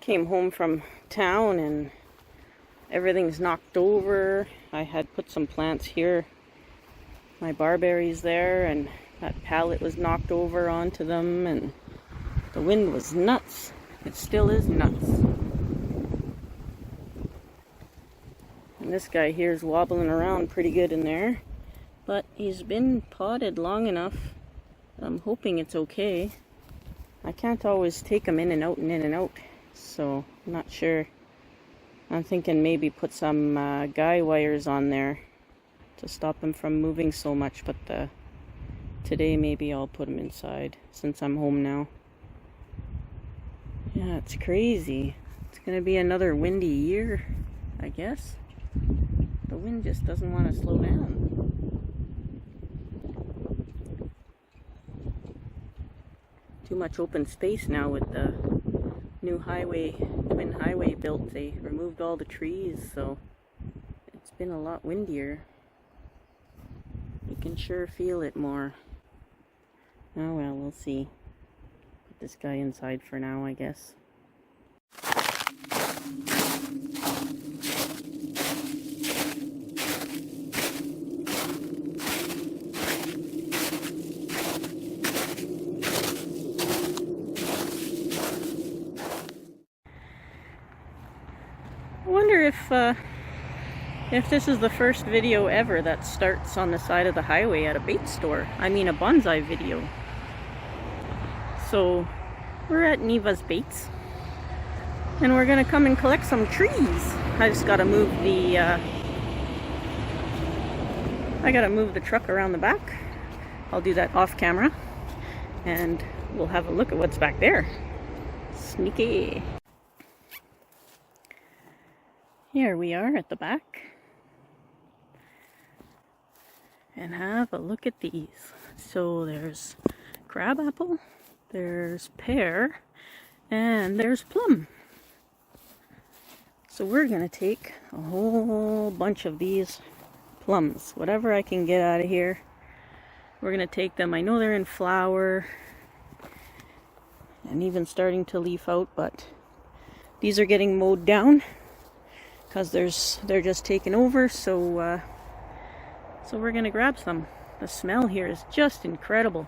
came home from town and everything's knocked over. I had put some plants here, my barberries there, and that pallet was knocked over onto them, and the wind was nuts. It still is nuts. And this guy here is wobbling around pretty good in there, but he's been potted long enough. I'm hoping it's okay. I can't always take them in and out and in and out, so I'm not sure. I'm thinking maybe put some guy wires on there to stop them from moving so much, but today maybe I'll put them inside since I'm home now. Yeah, it's crazy. It's gonna be another windy year, I guess. The wind just doesn't want to slow down. Too much open space now with the new highway, twin highway built. They removed all the trees, so it's been a lot windier. You can sure feel it more. Oh well, we'll see. Put this guy inside for now, I guess. I wonder if this is the first video ever that starts on the side of the highway at a bait store. I mean a bonsai video. So we're at Neva's Baits and we're gonna come and collect some trees. I just gotta move the truck around the back. I'll do that off camera and we'll have a look at what's back there. Sneaky. Here we are at the back. And have a look at these. So there's crabapple, there's pear, and there's plum. So we're gonna take a whole bunch of these plums, whatever I can get out of here. We're gonna take them. I know they're in flower and even starting to leaf out, but these are getting mowed down because they're just taken over, so we're gonna grab some. The smell here is just incredible.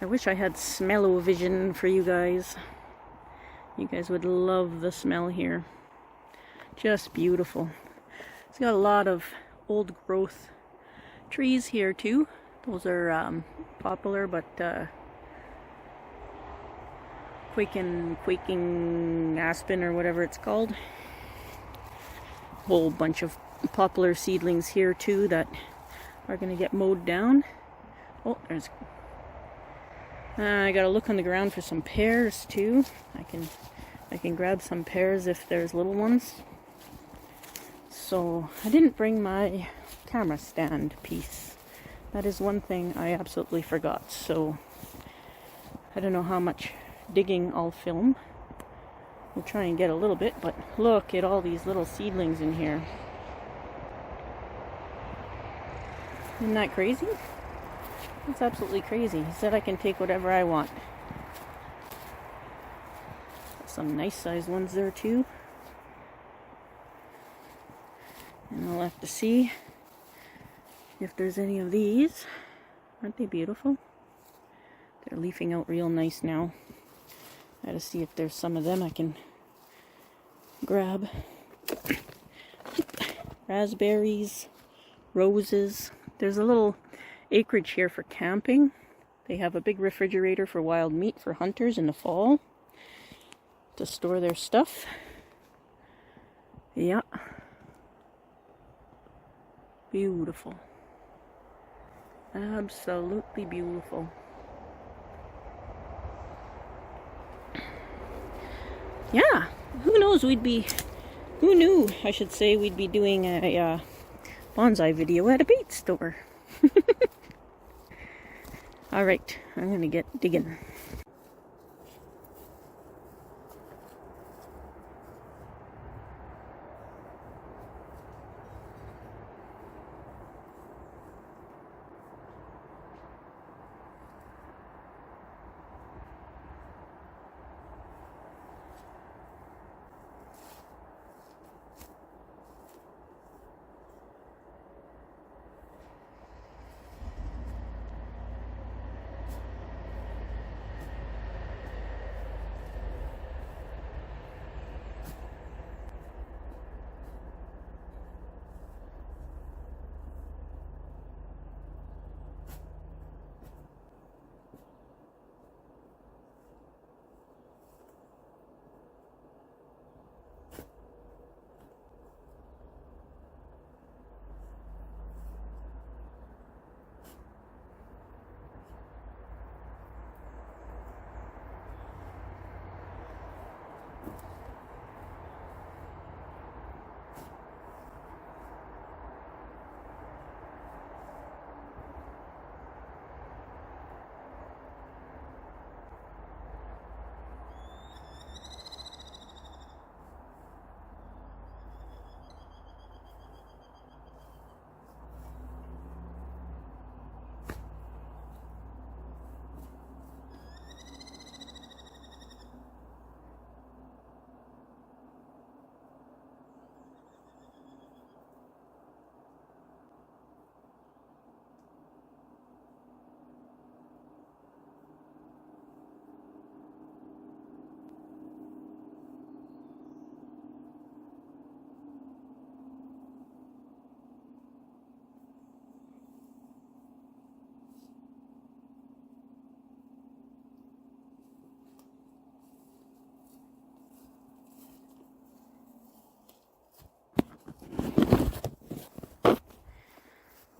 I wish I had smell-o-vision for you guys. You guys would love the smell here. Just beautiful. It's got a lot of old growth trees here too. Those are poplar, but quaking aspen or whatever it's called. Whole bunch of poplar seedlings here too that are gonna get mowed down. Oh, there's I gotta look on the ground for some pears too. I can grab some pears if there's little ones. So I didn't bring my camera stand piece. That is one thing I absolutely forgot. So I don't know how much digging I'll film. We'll try and get a little bit, but look at all these little seedlings in here. Isn't that crazy? It's absolutely crazy. He said I can take whatever I want. Some nice sized ones there too. And we'll have to see if there's any of these. Aren't they beautiful? They're leafing out real nice now. Gotta see if there's some of them I can grab. Raspberries, roses. There's a little acreage here for camping. They have a big refrigerator for wild meat for hunters in the fall to store their stuff. Yeah. Beautiful. Absolutely beautiful. Yeah, who knows, who knew, I should say, we'd be doing a bonsai video at a bait store. Alright, I'm gonna get digging.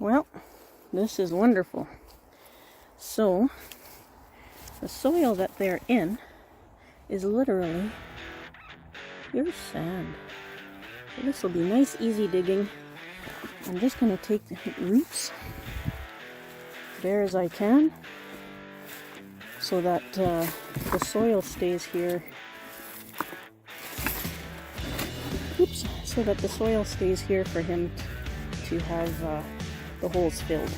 Well, this is wonderful. So, the soil that they're in is literally pure sand. So this will be nice, easy digging. I'm just going to take the roots bare as I can so that the soil stays here. Oops, so that the soil stays here for him to have the holes filled.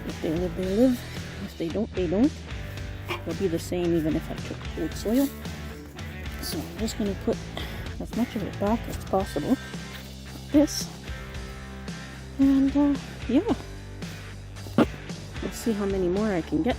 If they live, they live. If they don't, they don't. It'll be the same even if I took old soil. So I'm just going to put as much of it back as possible. Like this. And yeah. Let's see how many more I can get.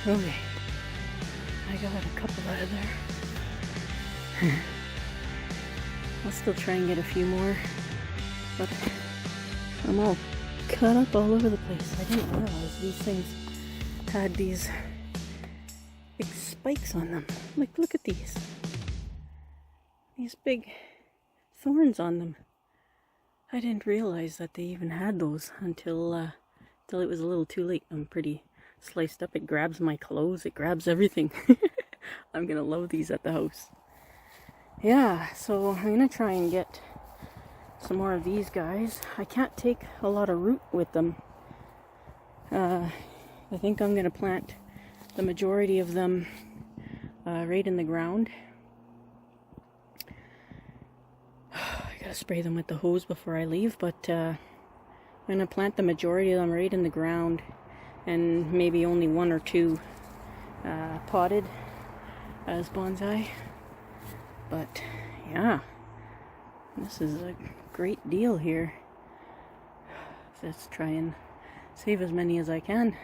Okay, I got a couple out of there. I'll still try and get a few more, but I'm all cut up all over the place. I didn't realize these things had these big spikes on them. Like, look at these. These big thorns on them. I didn't realize that they even had those until it was a little too late. I'm pretty sliced up. It grabs my clothes, it grabs everything. I'm gonna love these at the house. Yeah, so I'm gonna try and get some more of these guys. I can't take a lot of root with them. I think I'm gonna plant the majority of them right in the ground. I gotta spray them with the hose before I leave, but I'm gonna plant the majority of them right in the ground, and maybe only one or two potted as bonsai. But yeah, this is a great deal here. Let's try and save as many as I can.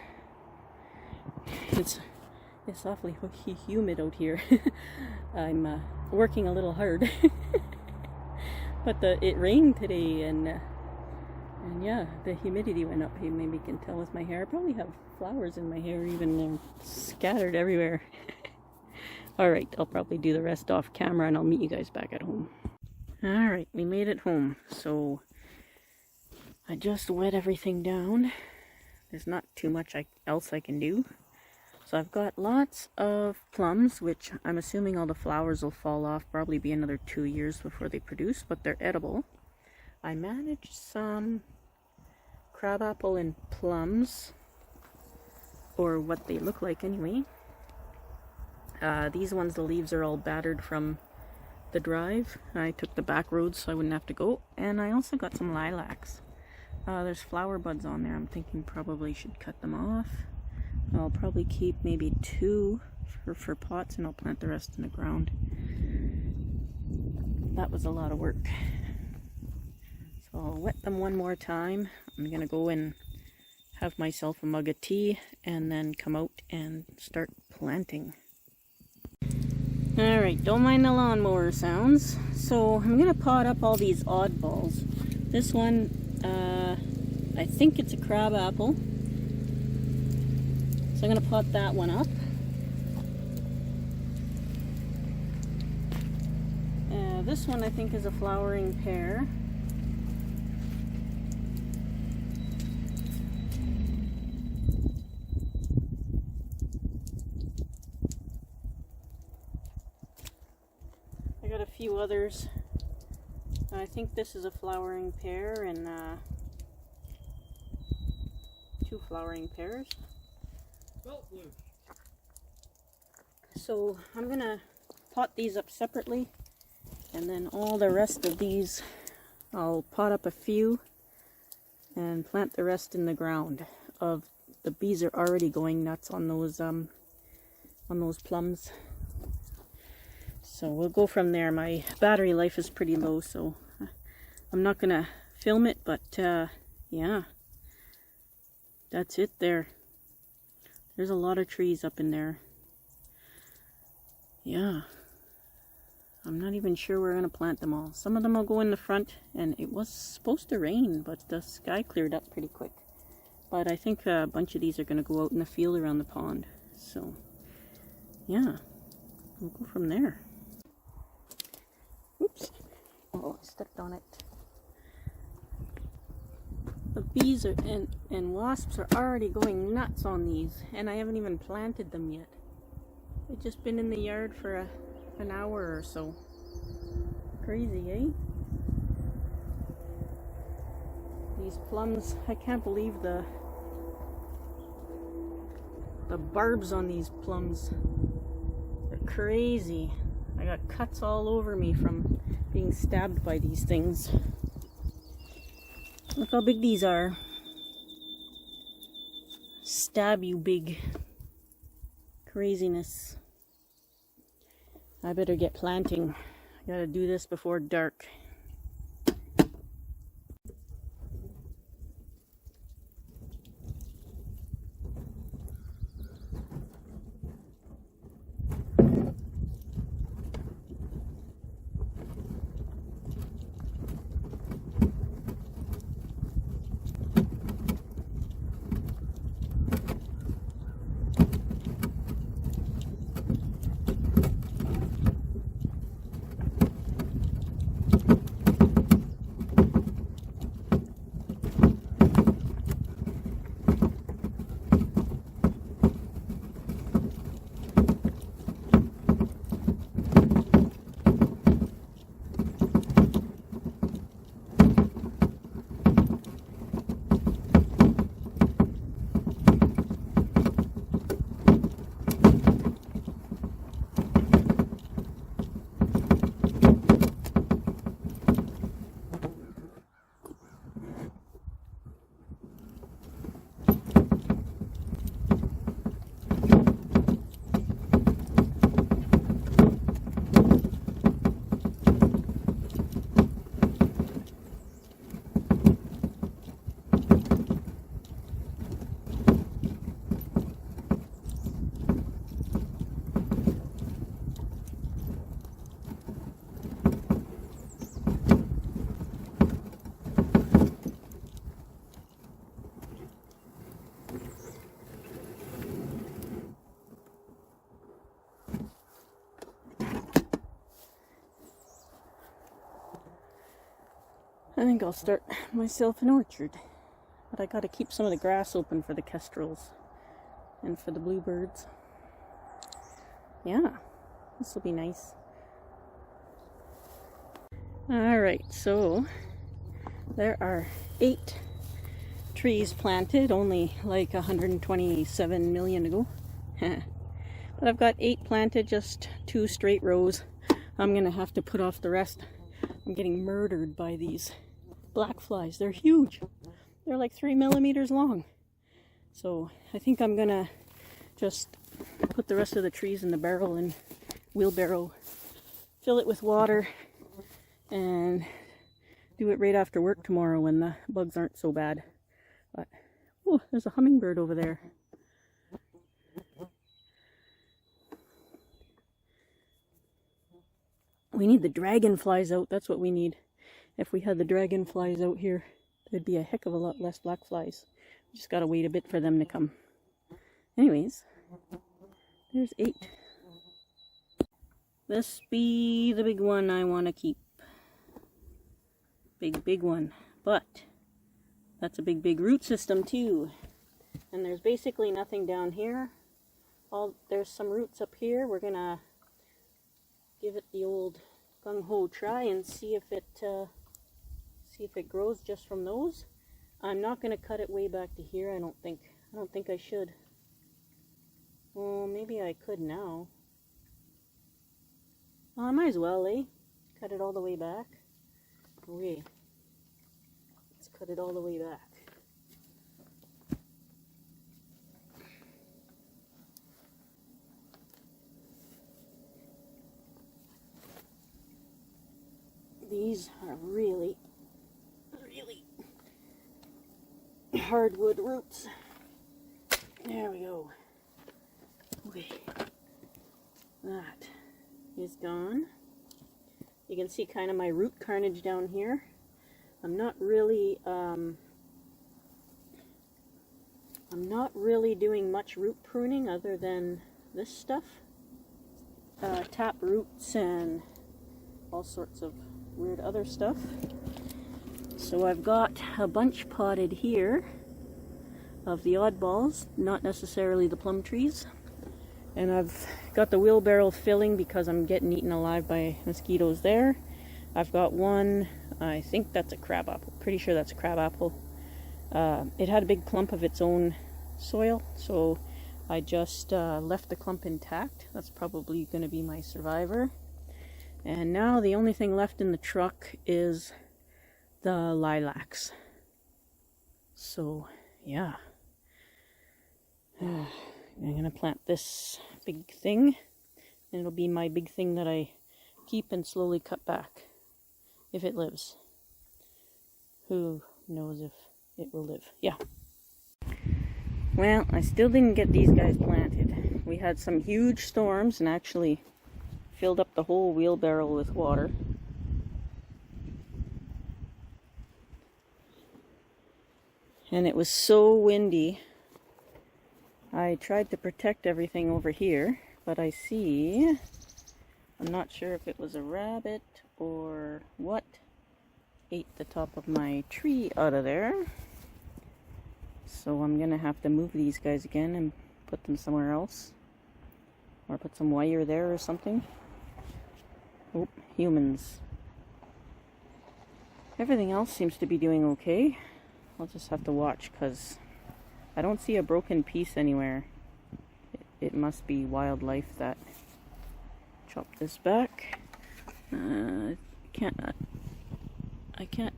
It's awfully humid out here. I'm working a little hard. But it rained today, and yeah, the humidity went up. You maybe can tell with my hair. I probably have flowers in my hair, even scattered everywhere. Alright, I'll probably do the rest off camera, and I'll meet you guys back at home. Alright, we made it home. So I just wet everything down. There's not too much else I can do. So I've got lots of plums, which I'm assuming all the flowers will fall off. Probably be another 2 years before they produce, but they're edible. I managed some crabapple and plums, or what they look like anyway. These ones, the leaves are all battered from the drive. I took the back roads so I wouldn't have to go. And I also got some lilacs. There's flower buds on there. I'm thinking probably should cut them off. I'll probably keep maybe 2 for pots, and I'll plant the rest in the ground. That was a lot of work. So I'll wet them one more time. I'm gonna go and have myself a mug of tea and then come out and start planting. Alright, don't mind the lawnmower sounds. So I'm gonna pot up all these oddballs. This one, I think it's a crab apple. So I'm gonna pot that one up. This one I think is a flowering pear. I got a few others. I think this is a flowering pear and 2 flowering pears. So I'm gonna pot these up separately, and then all the rest of these I'll pot up a few and plant the rest in the ground. The bees are already going nuts on those plums. So we'll go from there. My battery life is pretty low, so I'm not gonna film it, but yeah, that's it there. There's a lot of trees up in there. Yeah, I'm not even sure we're gonna plant them all. Some of them will go in the front, and it was supposed to rain, but the sky cleared up pretty quick. But I think a bunch of these are gonna go out in the field around the pond. So yeah, we'll go from there. Oops. Oh, I stepped on it. The bees and wasps are already going nuts on these, and I haven't even planted them yet. They've just been in the yard for an hour or so. Crazy, eh? These plums, I can't believe the barbs on these plums. They're crazy. I got cuts all over me from being stabbed by these things. Look how big these are. Stab you big. Craziness. I better get planting. I gotta do this before dark. I think I'll start myself an orchard. But I gotta keep some of the grass open for the kestrels and for the bluebirds. Yeah, this will be nice. Alright, so there are 8 trees planted, only like 127 million ago. But I've got 8 planted, just 2 straight rows. I'm gonna have to put off the rest. I'm getting murdered by these black flies. They're huge. They're like 3 millimeters long. So I think I'm gonna just put the rest of the trees in the barrel and wheelbarrow, fill it with water, and do it right after work tomorrow when the bugs aren't so bad. But oh, there's a hummingbird over there. We need the dragonflies out. That's what we need. If we had the dragonflies out here, there'd be a heck of a lot less black flies. We just gotta wait a bit for them to come. Anyways, there's 8. this be the big one I want to keep. Big one. But that's a big root system too. And there's basically nothing down here. There's some roots up here. We're gonna give it the old gung-ho try and see if it grows just from those. I'm not gonna cut it way back to here. I don't think I should. Well, maybe I could now. Well, I might as well, eh? Cut it all the way back. Okay. Let's cut it all the way back. These are really hardwood roots. There we go. Okay. That is gone. You can see kind of my root carnage down here. I'm not really doing much root pruning other than this stuff. Tap roots and all sorts of weird other stuff. So I've got a bunch potted here of the oddballs, not necessarily the plum trees. And I've got the wheelbarrow filling because I'm getting eaten alive by mosquitoes there. I've got one, I think that's a crab apple, pretty sure that's a crab apple. It had a big clump of its own soil, so I just left the clump intact. That's probably going to be my survivor. And now the only thing left in the truck is the lilacs. So, yeah. I'm going to plant this big thing. And it'll be my big thing that I keep and slowly cut back. If it lives. Who knows if it will live. Yeah. Well, I still didn't get these guys planted. We had some huge storms and actually filled up the whole wheelbarrow with water. And it was so windy. I tried to protect everything over here, but I see, I'm not sure if it was a rabbit or what, ate the top of my tree out of there. So I'm gonna have to move these guys again and put them somewhere else. Or put some wire there or something. Oh, humans. Everything else seems to be doing okay. I'll just have to watch because I don't see a broken piece anywhere. It must be wildlife that chopped this back. I can't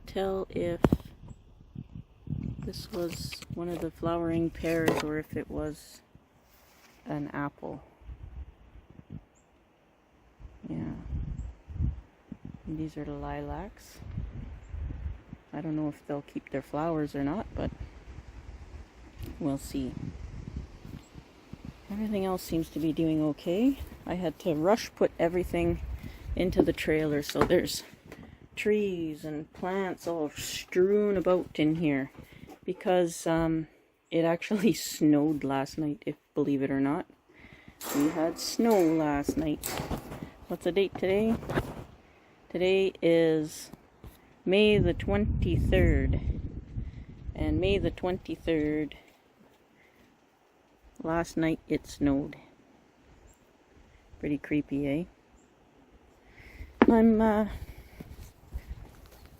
tell if this was one of the flowering pears or if it was an apple. Yeah. And these are the lilacs. I don't know if they'll keep their flowers or not, but we'll see. Everything else seems to be doing okay. I had to rush put everything into the trailer, so there's trees and plants all strewn about in here because it actually snowed last night, if believe it or not. We had snow last night. What's the date today? Today is May the 23rd. And May the 23rd, last night it snowed. Pretty creepy, eh? I'm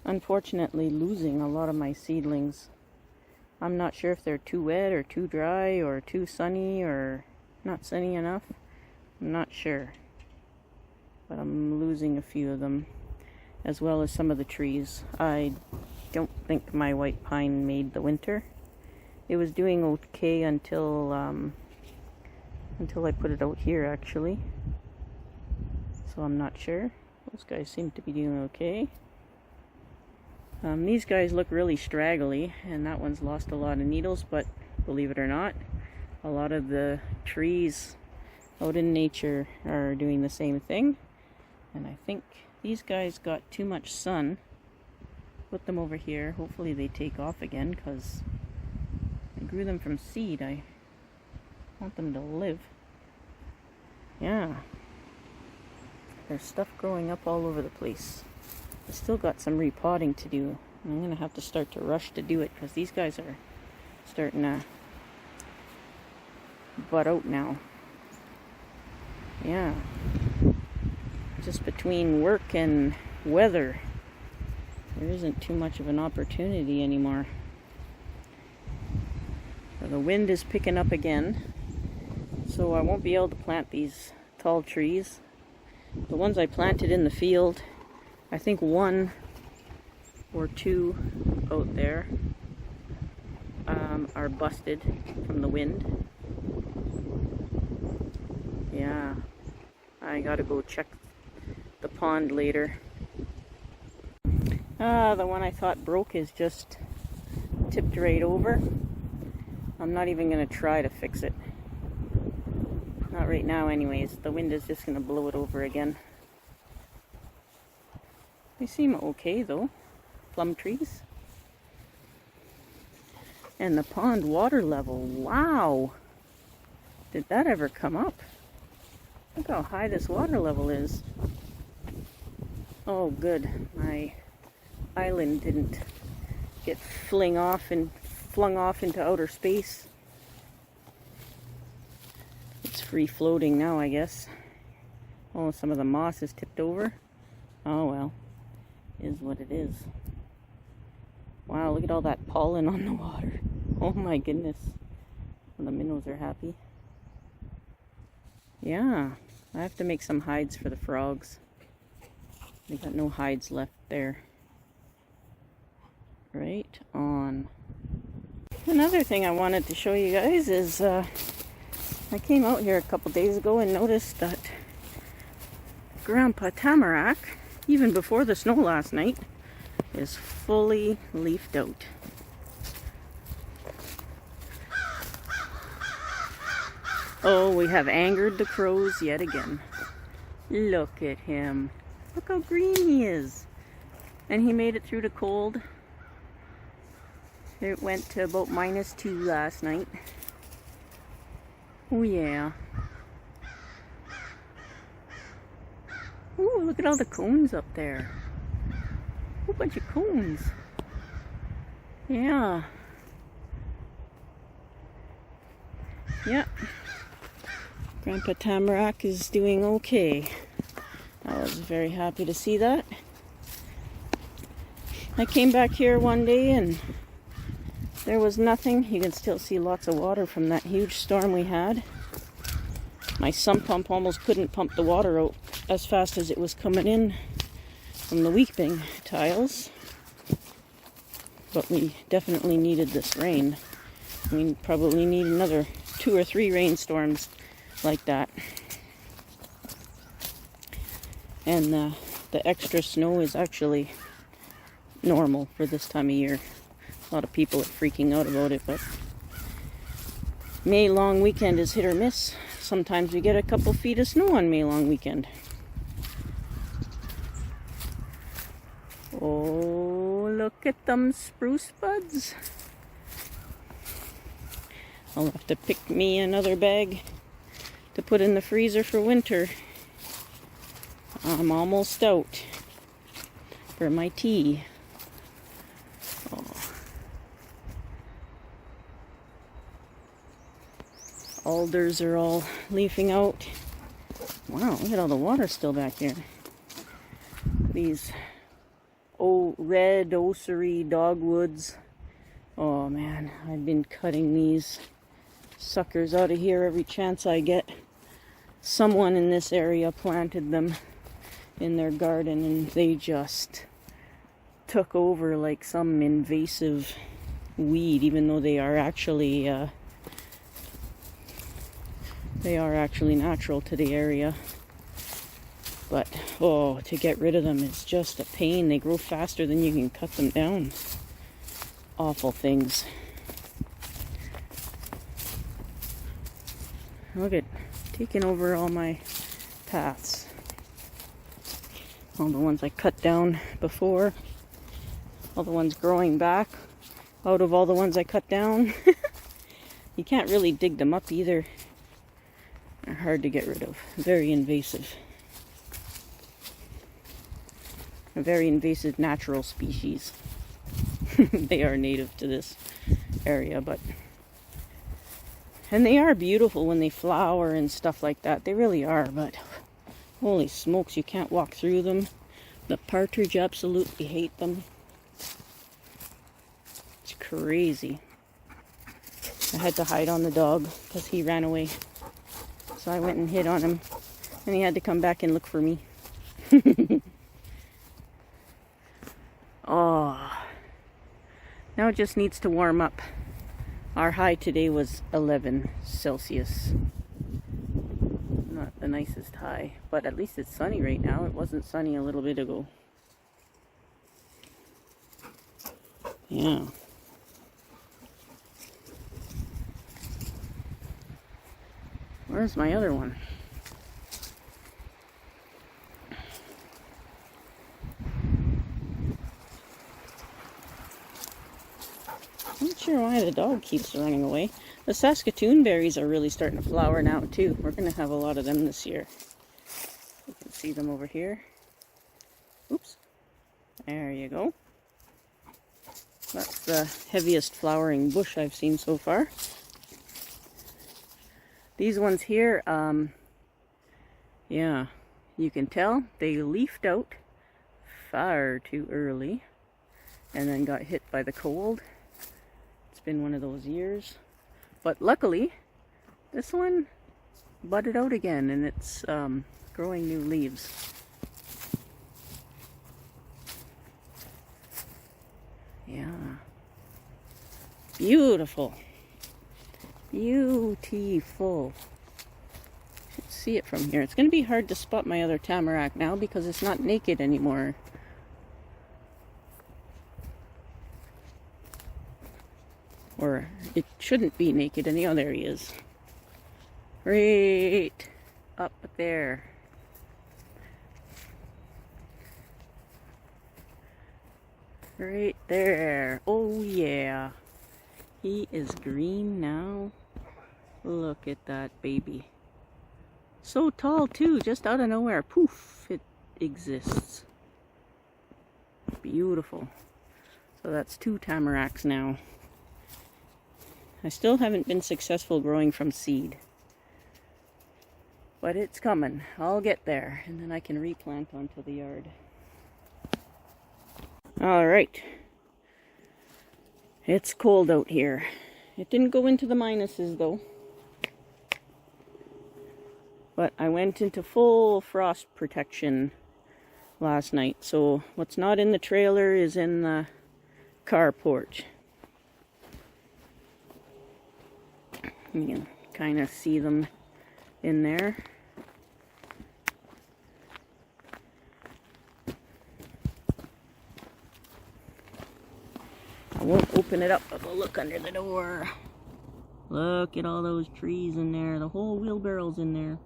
unfortunately losing a lot of my seedlings. I'm not sure if they're too wet or too dry or too sunny or not sunny enough. I'm not sure. But I'm losing a few of them, as well as some of the trees. I don't think my white pine made the winter. It was doing okay until I put it out here, actually. So I'm not sure. Those guys seem to be doing okay. These guys look really straggly, and that one's lost a lot of needles, but believe it or not, a lot of the trees out in nature are doing the same thing. And I think these guys got too much sun. Put them over here. Hopefully they take off again, because I grew them from seed. I want them to live. Yeah. There's stuff growing up all over the place. I still got some repotting to do. I'm going to have to start to rush to do it because these guys are starting to butt out now. Yeah. Just between work and weather, there isn't too much of an opportunity anymore. So the wind is picking up again, so I won't be able to plant these tall trees. The ones I planted in the field, I think 1 or 2 out there are busted from the wind. Yeah, I gotta go check the pond later. The one I thought broke is just tipped right over. I'm not even gonna try to fix it. Not right now anyways. The wind is just gonna blow it over again. They seem okay though. Plum trees. And the pond water level, wow! Did that ever come up? Look how high this water level is. Oh good, my island didn't get flung off into outer space. It's free floating now, I guess. Oh, some of the moss is tipped over. Oh well, is what it is. Wow, look at all that pollen on the water. Oh my goodness. Well, the minnows are happy. Yeah, I have to make some hides for the frogs. They got no hides left there. Right on. Another thing I wanted to show you guys is I came out here a couple days ago and noticed that Grandpa Tamarack, even before the snow last night, is fully leafed out. Oh, we have angered the crows yet again. Look at him. Look how green he is. And he made it through the cold. It went to about -2 last night. Oh yeah. Ooh, look at all the cones up there. A whole bunch of cones. Yeah. Yep. Grandpa Tamarack is doing okay. I was very happy to see that. I came back here one day and there was nothing. You can still see lots of water from that huge storm we had. My sump pump almost couldn't pump the water out as fast as it was coming in from the weeping tiles. But we definitely needed this rain. We probably need another 2 or 3 rainstorms like that. And the extra snow is actually normal for this time of year. A lot of people are freaking out about it, but May long weekend is hit or miss. Sometimes we get a couple feet of snow on May long weekend. Oh, look at them spruce buds. I'll have to pick me another bag to put in the freezer for winter. I'm almost out for my tea. Oh. Alders are all leafing out. Wow, look at all the water still back here. These red ossuary dogwoods. Oh man, I've been cutting these suckers out of here every chance I get. Someone in this area planted them in their garden and they just took over like some invasive weed, even though they are actually natural to the area. But oh, to get rid of them is just a pain. They grow faster than you can cut them down. Awful things. Look at taking over all my paths. All the ones I cut down before. All the ones growing back out of all the ones I cut down. You can't really dig them up either. They're hard to get rid of. Very invasive. a very invasive natural species. They are native to this area, and they are beautiful when they flower and stuff like that. They really are, but holy smokes, you can't walk through them. The partridge absolutely hate them. It's crazy. I had to hide on the dog because he ran away. So I went and hid on him, and he had to come back and look for me. Oh, now it just needs to warm up. Our high today was 11 Celsius. Not the nicest high, but at least it's sunny right now. It wasn't sunny a little bit ago. Yeah. Where's my other one? I'm not sure why the dog keeps running away. The Saskatoon berries are really starting to flower now too. We're going to have a lot of them this year. You can see them over here. Oops. There you go. That's the heaviest flowering bush I've seen so far. These ones here, yeah, you can tell they leafed out far too early and then got hit by the cold. It's been one of those years. But luckily, this one budded out again, and it's growing new leaves. Yeah. Beautiful. Beautiful. You should see it from here. It's going to be hard to spot my other tamarack now because it's not naked anymore. Or it shouldn't be naked. And there he is. Right up there. Right there. Oh yeah. He is green now. Look at that baby. So tall too, just out of nowhere. Poof, it exists. Beautiful. So that's 2 tamaracks now. I still haven't been successful growing from seed. But it's coming. I'll get there, and then I can replant onto the yard. Alright. It's cold out here. It didn't go into the minuses though. But I went into full frost protection last night. So what's not in the trailer is in the car porch. You can kind of see them in there. I won't open it up, but we'll look under the door. Look at all those trees in there. The whole wheelbarrow's in there.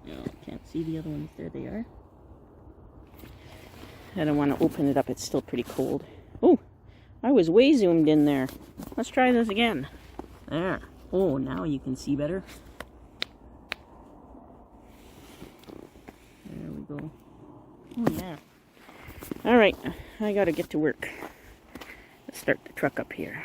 No, can't see the other ones. There they are. I don't want to open it up. It's still pretty cold. Oh, I was way zoomed in there. Let's try this again. There. Oh, now you can see better. There we go. Oh, yeah. All right. I got to get to work. Let's start the truck up here.